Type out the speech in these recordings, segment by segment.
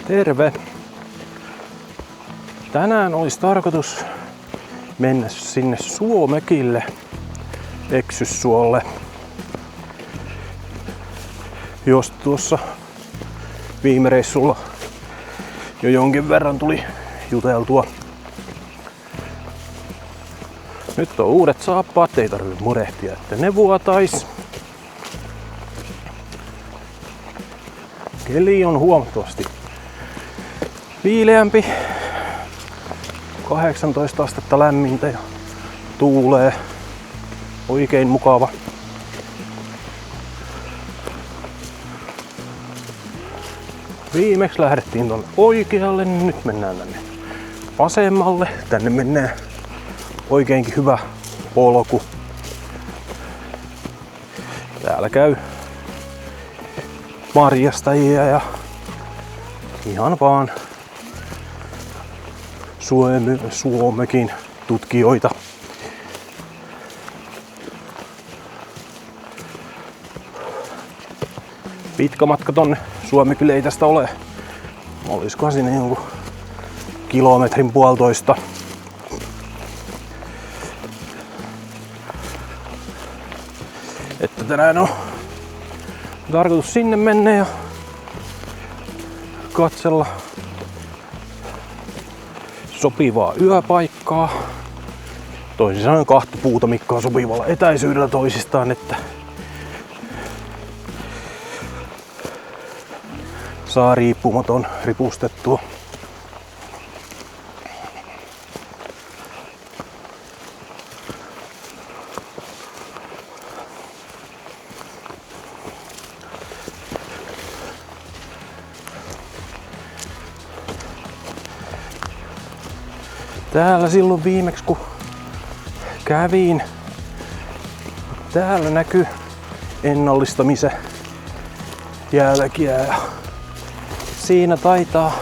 Terve! Tänään olisi tarkoitus mennä sinne Suomekille, Eksyssuolle. Jos tuossa viime reissulla jo jonkin verran tuli juteltua. Nyt on uudet saappaat, ei tarvitse murehtia, että ne vuotais. Keli on huomattavasti viileämpi. 18 astetta lämmintä ja tuulee. Oikein mukava. Viimeksi lähdettiin tuonne oikealle, niin nyt mennään tänne vasemmalle. Tänne menee oikeinkin hyvä polku. Täällä käy marjastajia ja ihan vaan Suomekin tutkijoita. Pitkä matka tonne Suomekille ei tästä ole. Olisikohan sinne jonkun kilometrin puolitoista. Että tänään on tarkoitus sinne mennä ja katsella sopivaa yöpaikkaa. Toisin sanoen kahta puuta, mitkä on sopivalla etäisyydellä toisistaan, että saa riippumaton ripustettua. Täällä silloin viimeksi kun kävin, täällä näkyy ennallistamisen jälkiä ja siinä taitaa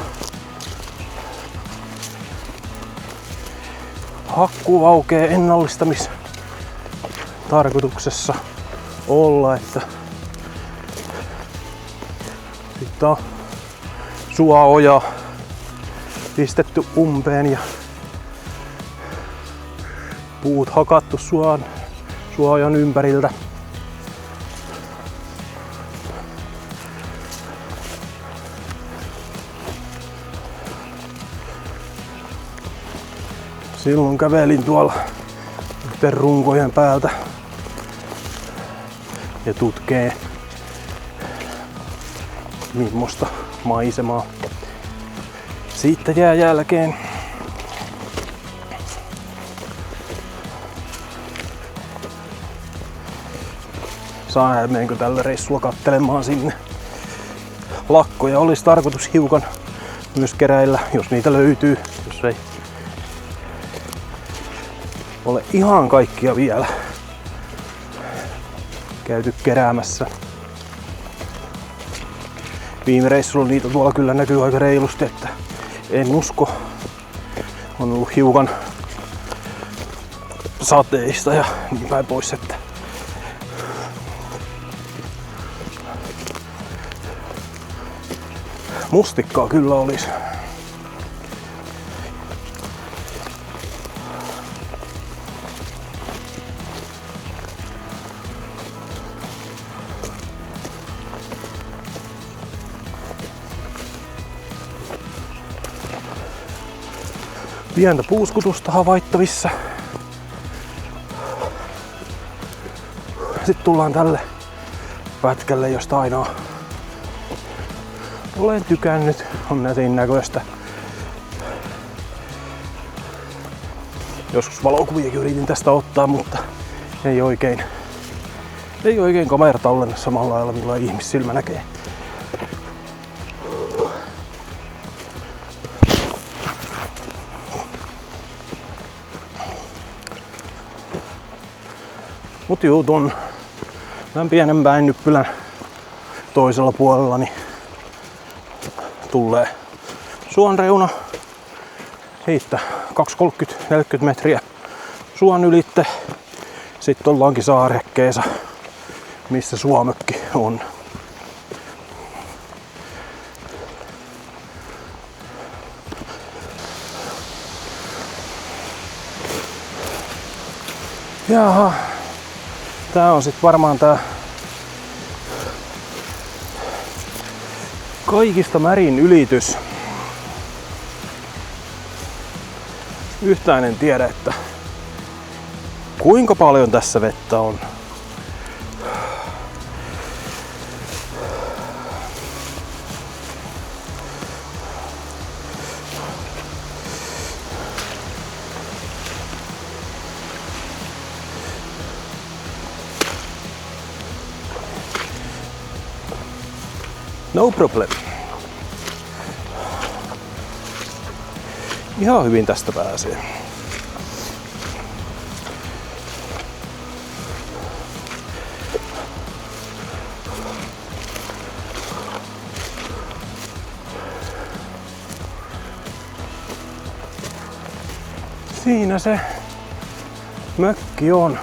hakkuvaukea ennallistamistarkoituksessa olla, että sitten on suooja pistetty umpeen ja puut hakattu suojan ympäriltä. Silloin kävelin tuolla yhteen runkojen päältä ja tutkee millaista maisemaa siitä jää jälkeen. Menenkö tällä reissulla kattelemaan sinne. Lakkoja olisi tarkoitus hiukan myös keräillä, jos niitä löytyy, jos ei ole ihan kaikkia vielä käyty keräämässä. Viime reissulla niitä tuolla kyllä näkyy aika reilusti, että en usko. On ollut hiukan sateista ja niin päin pois, että mustikkaa kyllä olisi. Pientä puuskutusta havaittavissa. Sitten tullaan tälle pätkälle, josta aina olen tykännyt, on nätin näköistä. Joskus valokuviakin yritin tästä ottaa, mutta ei oikein kamera tallenna samalla lailla, millä ihmissilmä näkee. Mut juu, tämän pienen Väinnyppylän toisella puolella niin tulee suon reuna. Siitä 230-40 metriä suon ylitte. Sitten ollaankin saarekkeessa, missä Suomekki on. Jaha. Tää on sit varmaan tää kaikista märin ylitys. Yhtään en tiedä, että kuinka paljon tässä vettä on. No problem. Ihan hyvin tästä pääsee. Siinä se mökki on.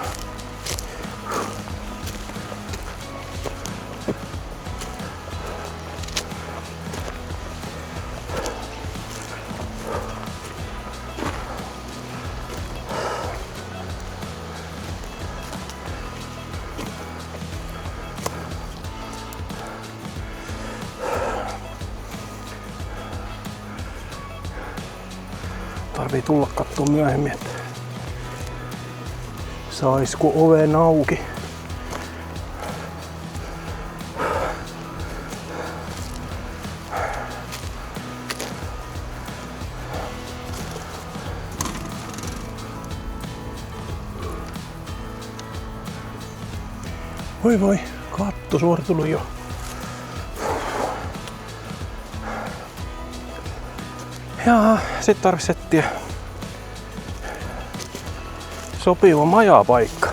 Tarvii tulla katsoa myöhemmin, että saisiko oven auki. Voi voi, katto suoritunut jo. Ja sit tarvitsisi etsiä sopiva majapaikka.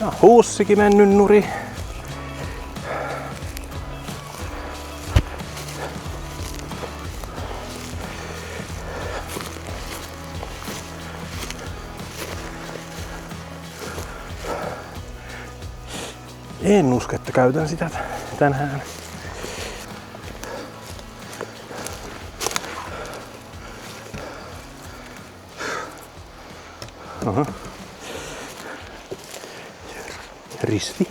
Ja huussikin mennyt nuri. En usko, että käytän sitä tänään. Aha. Risti.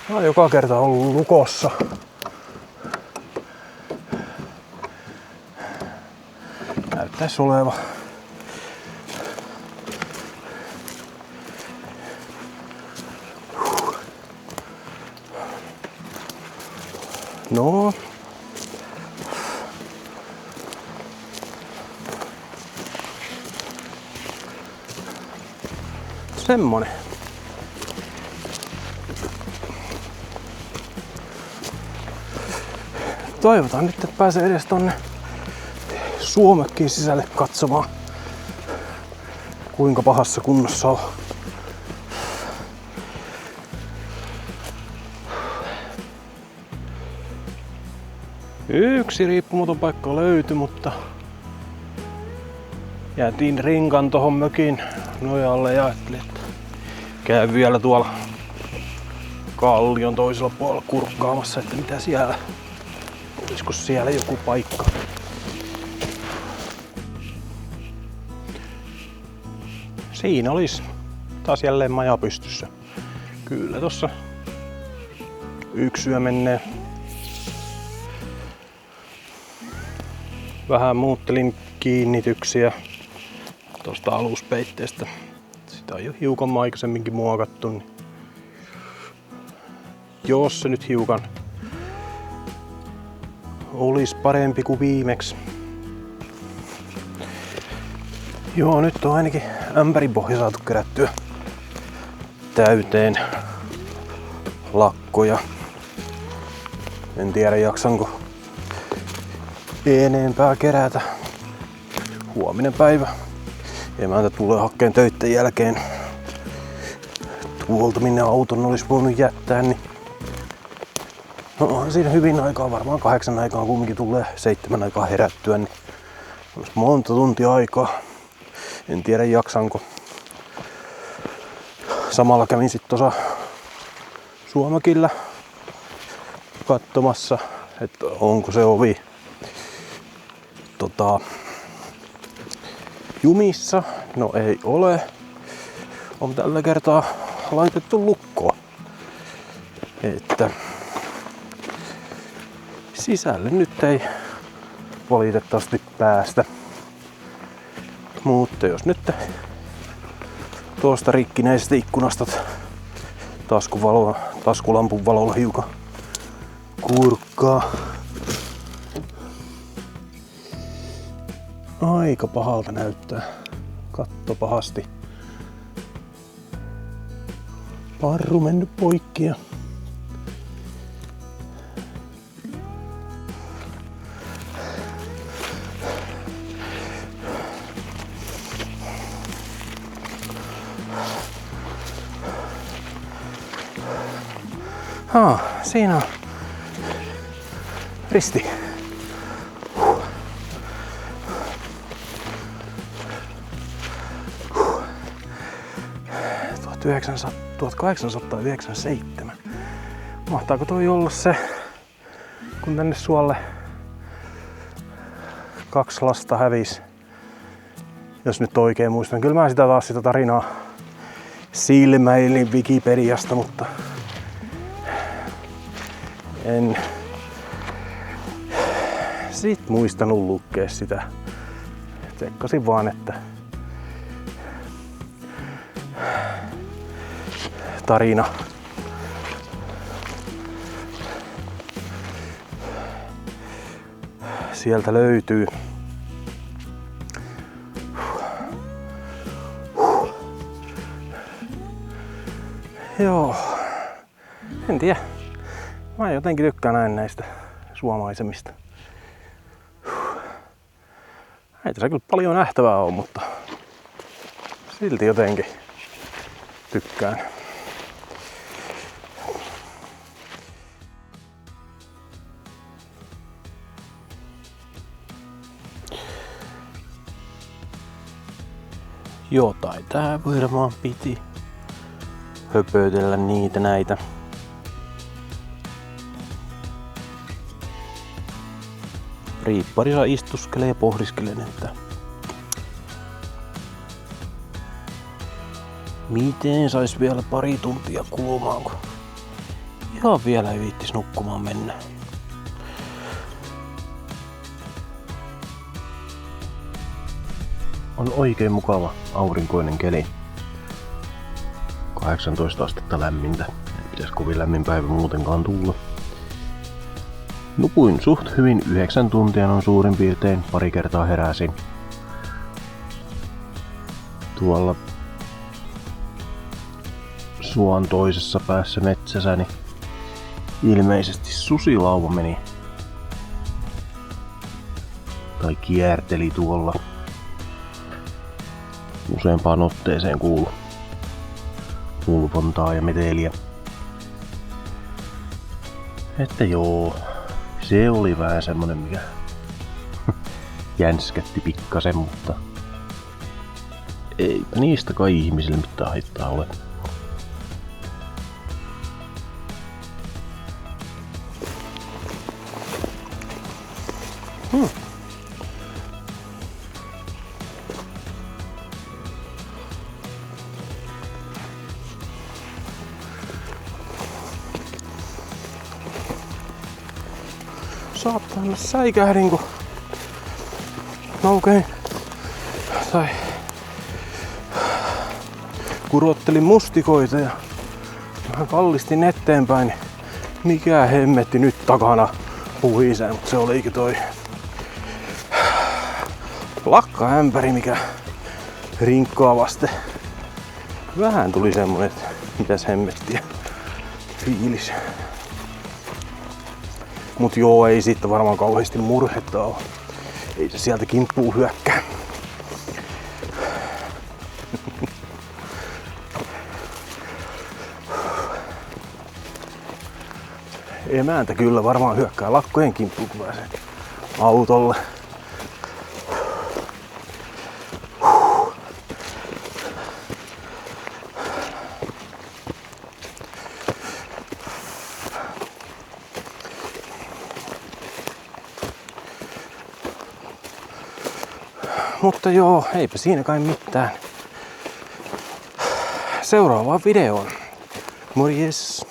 Mä oon joka kerta ollut lukossa. Näyttäis oleva. No. Semmonen. Toivotaan nyt, että pääsee edes tonne Suomekkiin sisälle katsomaan, kuinka pahassa kunnossa on. Yksi riippumaton paikka löytyi, mutta jätin rinkan tohon mökin nojalle ja ajattelin, että käyn vielä tuolla kallion toisella puolella kurkkaamassa, että mitä siellä, olisiko siellä joku paikka. Siinä olisi taas jälleen maja pystyssä. Kyllä tossa yksi yö menee. Vähän muuttelin kiinnityksiä tuosta aluspeitteestä. Sitä on jo hiukan aikaisemminkin muokattu. Niin jos se nyt hiukan olisi parempi kuin viimeksi. Joo, nyt on ainakin ämpärin pohja saatu kerättyä täyteen lakkoja. En tiedä jaksanko enempää kerätä. Huominen päivä. Emäntä tulee hakkeen töitten jälkeen tuolta, minne auton olisi voinut jättää. Niin no onhan siinä hyvin aikaa, varmaan 8 aikaa kumminkin tulee 7 aikaa herättyä. Niin olisi monta tuntia aikaa. En tiedä jaksanko. Samalla kävin sitten tuossa Suomakilla katsomassa, että onko se ovi jumissa? No ei ole. On tällä kertaa laitettu lukkoon. Että sisälle nyt ei valitettavasti päästä. Mutta jos nyt tuosta rikkineisestä ikkunasta taskulampun valolla hiukan kurkkaa. Aika pahalta näyttää. Katto pahasti. Parru mennyt poikki ja siinä on risti. 1897. Mahtaako toi olla se, kun tänne suolle 2 lasta hävisi? Jos nyt oikein muistan. Kyllä mä sitä tarinaa silmäilin Wikipediasta, mutta en sit muistanut lukea sitä. Tsekkasin vaan, että tarina sieltä löytyy. Joo, en tiedä. Mä jotenkin tykkään näin näistä suomaisemista. Ei tässä kyllä paljon nähtävää ole, mutta silti jotenkin tykkään. Jotain tää varmaan piti höpötellä niitä näitä. Riipparissa istuskelee ja pohdiskelen, että miten sais vielä pari tuntia kulumaan, kun ihan vielä ei viittis nukkumaan mennä. On oikein mukava aurinkoinen keli. 18 astetta lämmintä. Ei pitäisi kovin lämmin päivä muutenkaan tulla. Nukuin suht hyvin 9 tuntia noin suurin piirtein. Pari kertaa heräsin. Tuolla suon toisessa päässä metsässä niin ilmeisesti susilauva meni. Tai kierteli tuolla. Useampaan otteeseen kuului ulvontaa ja meteliä. Että joo, se oli vähän semmonen mikä jänskätti pikkasen, mutta eipä niistä kai ihmisille mitään haittaa ole. Saattaa olla säikähdin, kun naukein tai kurottelin mustikoita ja vähän kallistin eteenpäin, niin mikä hemmetti nyt takana puhisee, mutta se olikin toi lakkaämpäri, mikä rinkkaa vasten. Vähän tuli semmonen, että mitäs hemmettiä fiilis. Mut joo, ei siitä varmaan kauheasti murhetta oo. Ei se sieltä kimppuu hyökkää. Emäntä kyllä varmaan hyökkää lakkojen kimppuun, kun pääsee autolle. Mutta joo, eipä siinä kai mitään. Seuraavaan videoon. Morjes!